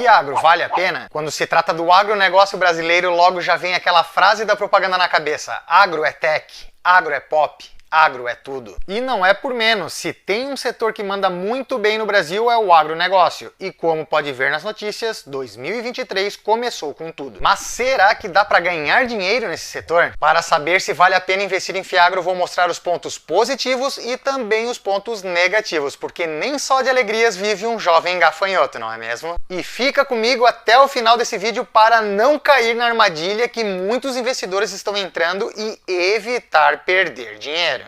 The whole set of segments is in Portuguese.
Fiagro vale a pena? Quando se trata do agronegócio brasileiro, logo já vem aquela frase da propaganda na cabeça: agro é tech, agro é pop. Agro é tudo. E não é por menos, se tem um setor que manda muito bem no Brasil é o agronegócio. E como pode ver nas notícias, 2023 começou com tudo. Mas será que dá para ganhar dinheiro nesse setor? Para saber se vale a pena investir em Fiagro, vou mostrar os pontos positivos e também os pontos negativos, porque nem só de alegrias vive um jovem gafanhoto, não é mesmo? E fica comigo até o final desse vídeo para não cair na armadilha que muitos investidores estão entrando e evitar perder dinheiro.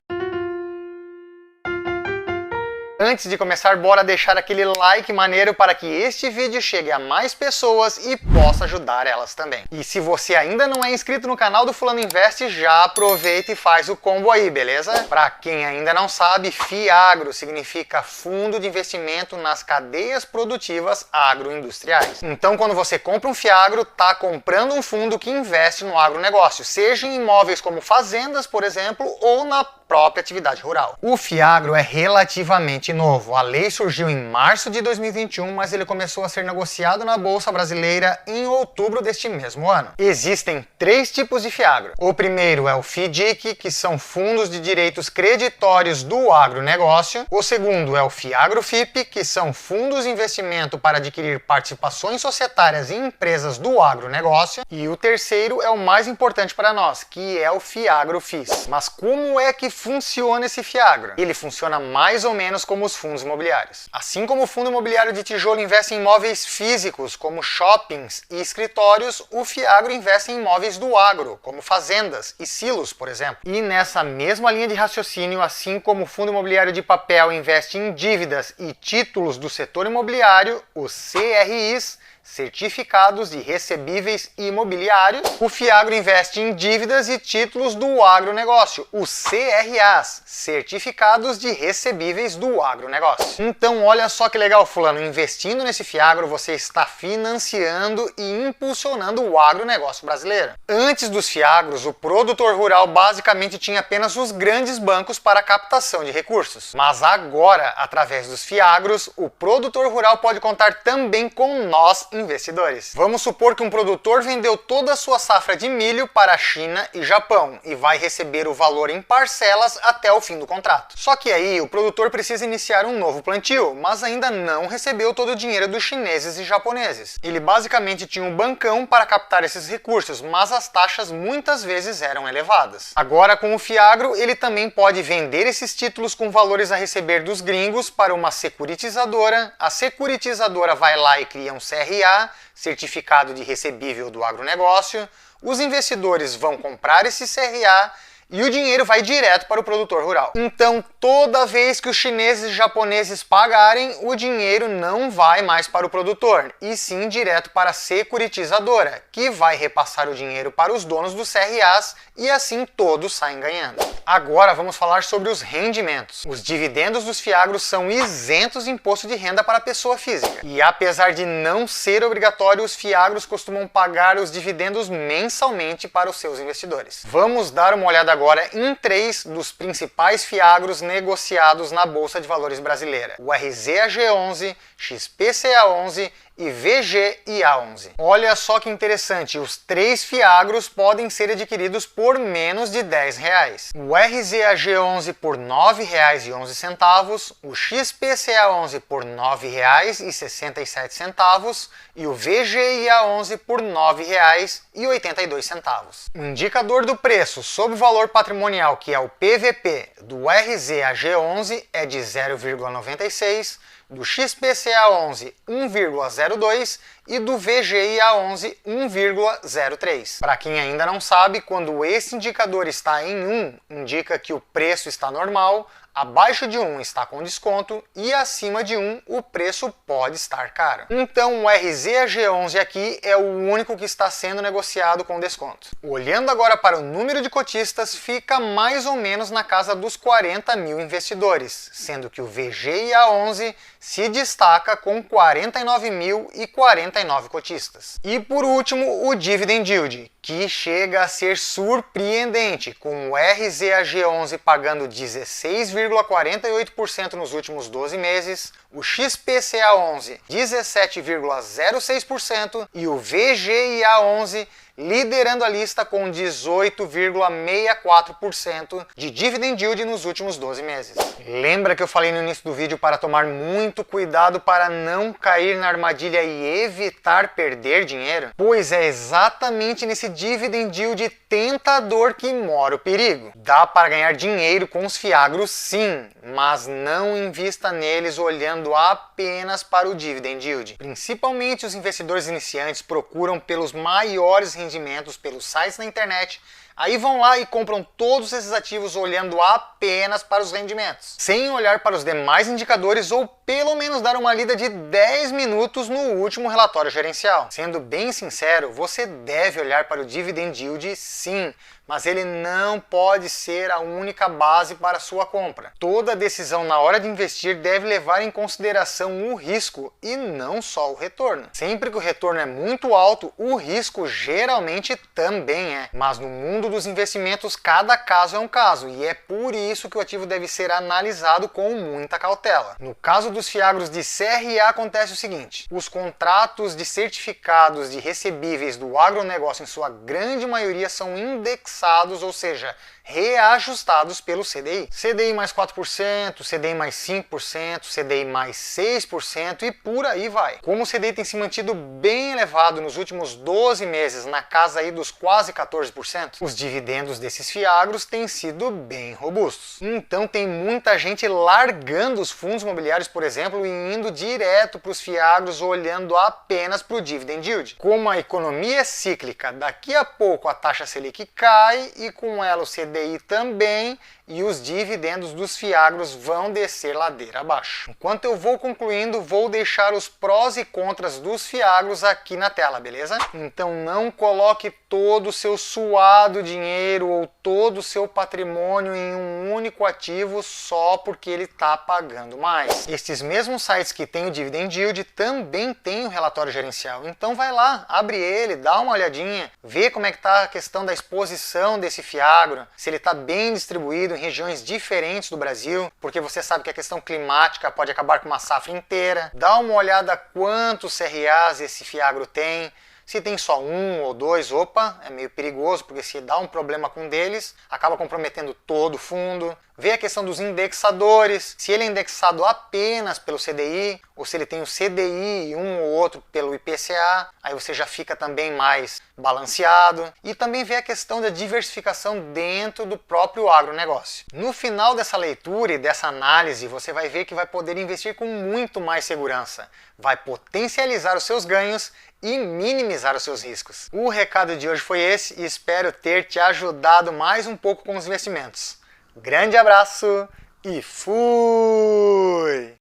Antes de começar, bora deixar aquele like maneiro para que este vídeo chegue a mais pessoas e possa ajudar elas também. E se você ainda não é inscrito no canal do Fulano Invest, já aproveita e faz o combo aí, beleza? Para quem ainda não sabe, Fiagro significa Fundo de Investimento nas Cadeias Produtivas Agroindustriais. Então, quando você compra um Fiagro, tá comprando um fundo que investe no agronegócio, seja em imóveis como fazendas, por exemplo, ou na própria atividade rural. O Fiagro é relativamente novo. A lei surgiu em março de 2021, mas ele começou a ser negociado na Bolsa Brasileira em outubro deste mesmo ano. Existem 3 tipos de Fiagro. O primeiro é o FIDIC, que são fundos de direitos creditórios do agronegócio. O segundo é o Fiagro FIP, que são fundos de investimento para adquirir participações societárias em empresas do agronegócio. E o terceiro é o mais importante para nós, que é o Fiagro FIS. Mas como é que funciona esse Fiagro? Ele funciona mais ou menos como os fundos imobiliários. Assim como o fundo imobiliário de tijolo investe em imóveis físicos, como shoppings e escritórios, o Fiagro investe em imóveis do agro, como fazendas e silos, por exemplo. E nessa mesma linha de raciocínio, assim como o fundo imobiliário de papel investe em dívidas e títulos do setor imobiliário, os CRIs, Certificados de Recebíveis Imobiliários, o Fiagro investe em dívidas e títulos do agronegócio, os CRAs, Certificados de Recebíveis do Agronegócio. Então olha só que legal, fulano, investindo nesse Fiagro você está financiando e impulsionando o agronegócio brasileiro. Antes dos Fiagros, o produtor rural basicamente tinha apenas os grandes bancos para captação de recursos. Mas agora, através dos Fiagros, o produtor rural pode contar também com nós, investidores. Vamos supor que um produtor vendeu toda a sua safra de milho para a China e Japão e vai receber o valor em parcelas até o fim do contrato. Só que aí o produtor precisa iniciar um novo plantio, mas ainda não recebeu todo o dinheiro dos chineses e japoneses. Ele basicamente tinha um bancão para captar esses recursos, mas as taxas muitas vezes eram elevadas. Agora com o Fiagro, ele também pode vender esses títulos com valores a receber dos gringos para uma securitizadora. A securitizadora vai lá e cria um CRA, Certificado de Recebível do Agronegócio, os investidores vão comprar esse CRA e o dinheiro vai direto para o produtor rural. Então, toda vez que os chineses e japoneses pagarem, o dinheiro não vai mais para o produtor, e sim direto para a securitizadora, que vai repassar o dinheiro para os donos dos CRAs e assim todos saem ganhando. Agora vamos falar sobre os rendimentos. Os dividendos dos Fiagros são isentos de imposto de renda para a pessoa física. E apesar de não ser obrigatório, os Fiagros costumam pagar os dividendos mensalmente para os seus investidores. Vamos dar uma olhada agora em 3 dos principais Fiagros negociados na Bolsa de Valores brasileira: o RZAG11, XPCA11 e VGIA11. Olha só que interessante, os 3 Fiagros podem ser adquiridos por menos de R$10. O RZAG11 por R$ 9,11, o XPCA11 por R$ 9,67 e o VGIA11 por R$ 9,82. O indicador do preço sob valor patrimonial, que é o PVP, do RZAG11 é de 0,96, do XPCA11 1,02 e do VGIA11 1,03. Para quem ainda não sabe, quando esse indicador está em 1, indica que o preço está normal, abaixo de 1 está com desconto e acima de 1 o preço pode estar caro. Então o RZAG11 aqui é o único que está sendo negociado com desconto. Olhando agora para o número de cotistas, fica mais ou menos na casa dos 40 mil investidores, sendo que o VGIA11 se destaca com 49.049 cotistas. E por último, o Dividend Yield, que chega a ser surpreendente, com o RZAG11 pagando 16,5 15,48% nos últimos 12 meses, o XPCA11 17,06% e o VGIA11 liderando a lista com 18,64% de dividend yield nos últimos 12 meses. Lembra que eu falei no início do vídeo para tomar muito cuidado para não cair na armadilha e evitar perder dinheiro? Pois é exatamente nesse dividend yield tentador que mora o perigo. Dá para ganhar dinheiro com os fiagros sim, mas não invista neles olhando apenas para o dividend yield. Principalmente os investidores iniciantes procuram pelos maiores rendimentos pelos sites na internet, aí vão lá e compram todos esses ativos olhando apenas para os rendimentos, sem olhar para os demais indicadores ou pelo menos dar uma lida de 10 minutos no último relatório gerencial. Sendo bem sincero, você deve olhar para o dividend yield sim, mas ele não pode ser a única base para sua compra. Toda decisão na hora de investir deve levar em consideração o risco e não só o retorno. Sempre que o retorno é muito alto, o risco geralmente também é. Mas no mundo dos investimentos, cada caso é um caso e é por isso que o ativo deve ser analisado com muita cautela. No caso dos fiagros de CRA acontece o seguinte: os contratos de certificados de recebíveis do agronegócio em sua grande maioria são indexados, ou seja, reajustados pelo CDI. CDI mais 4%, CDI mais 5%, CDI mais 6% e por aí vai. Como o CDI tem se mantido bem elevado nos últimos 12 meses, na casa aí dos quase 14%, os dividendos desses fiagros têm sido bem robustos. Então tem muita gente largando os fundos imobiliários, por exemplo, e indo direto para os fiagros olhando apenas para o dividend yield. Como a economia é cíclica, daqui a pouco a taxa Selic cai e com ela o CDI também, e os dividendos dos fiagros vão descer ladeira abaixo. Enquanto eu vou concluindo, vou deixar os prós e contras dos fiagros aqui na tela, beleza? Então não coloque todo o seu suado dinheiro ou todo o seu patrimônio em um único ativo só porque ele está pagando mais. Estes mesmos sites que têm o dividend yield também têm o relatório gerencial. Então vai lá, abre ele, dá uma olhadinha, vê como é que está a questão da exposição desse fiagro, se ele está bem distribuído em regiões diferentes do Brasil, porque você sabe que a questão climática pode acabar com uma safra inteira. Dá uma olhada quantos CRAs esse fiagro tem. Se tem só um ou dois, opa, é meio perigoso, porque se dá um problema com um deles, acaba comprometendo todo o fundo. Vê a questão dos indexadores, se ele é indexado apenas pelo CDI, ou se ele tem o CDI e um ou outro pelo IPCA, aí você já fica também mais balanceado. E também vê a questão da diversificação dentro do próprio agronegócio. No final dessa leitura e dessa análise, você vai ver que vai poder investir com muito mais segurança, vai potencializar os seus ganhos e minimizar os seus riscos. O recado de hoje foi esse e espero ter te ajudado mais um pouco com os investimentos. Grande abraço e fui!